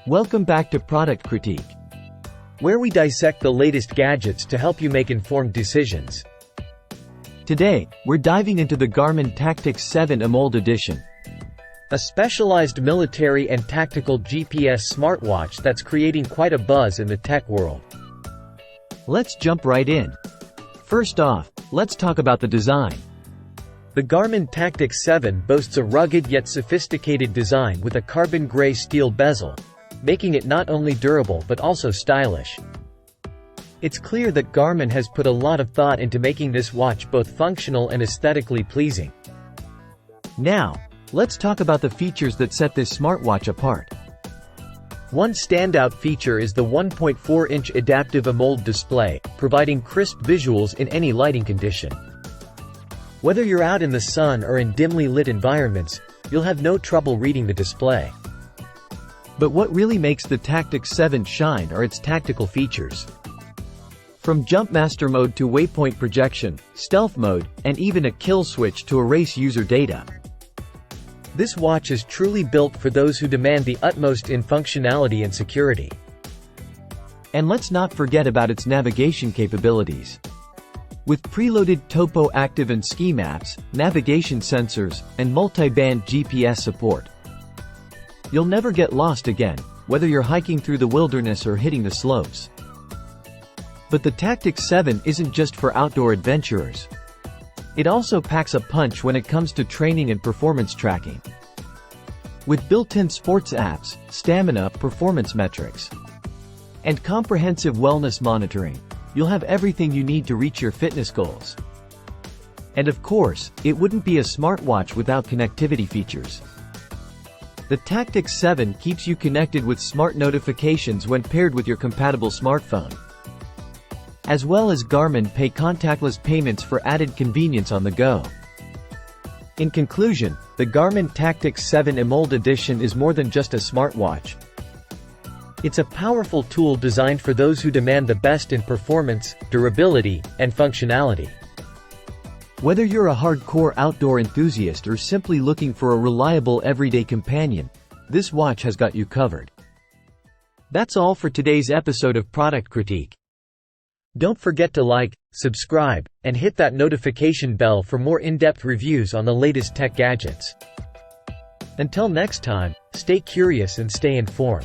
Welcome back to Product Critique, where we dissect the latest gadgets to help you make informed decisions. Today, we're diving into the Garmin Tactix 7 AMOLED Edition, a specialized military and tactical GPS smartwatch that's creating quite a buzz in the tech world. Let's jump right in. First off, let's talk about the design. The Garmin Tactix 7 boasts a rugged yet sophisticated design with a carbon gray steel bezel, making it not only durable but also stylish. It's clear that Garmin has put a lot of thought into making this watch both functional and aesthetically pleasing. Now, let's talk about the features that set this smartwatch apart. One standout feature is the 1.4-inch adaptive AMOLED display, providing crisp visuals in any lighting condition. Whether you're out in the sun or in dimly lit environments, you'll have no trouble reading the display. But what really makes the Tactix 7 shine are its tactical features. From Jumpmaster mode to waypoint projection, stealth mode, and even a kill switch to erase user data. This watch is truly built for those who demand the utmost in functionality and security. And let's not forget about its navigation capabilities. With preloaded topo active and ski maps, navigation sensors, and multi-band GPS support, you'll never get lost again, whether you're hiking through the wilderness or hitting the slopes. But the Tactix 7 isn't just for outdoor adventurers. It also packs a punch when it comes to training and performance tracking. With built-in sports apps, stamina, performance metrics, and comprehensive wellness monitoring, you'll have everything you need to reach your fitness goals. And of course, it wouldn't be a smartwatch without connectivity features. The Tactix 7 keeps you connected with smart notifications when paired with your compatible smartphone, as well as Garmin Pay contactless payments for added convenience on the go. In conclusion, the Garmin Tactix 7 AMOLED Edition is more than just a smartwatch. It's a powerful tool designed for those who demand the best in performance, durability, and functionality. Whether you're a hardcore outdoor enthusiast or simply looking for a reliable everyday companion, this watch has got you covered. That's all for today's episode of Product Critique. Don't forget to like, subscribe, and hit that notification bell for more in-depth reviews on the latest tech gadgets. Until next time, stay curious and stay informed.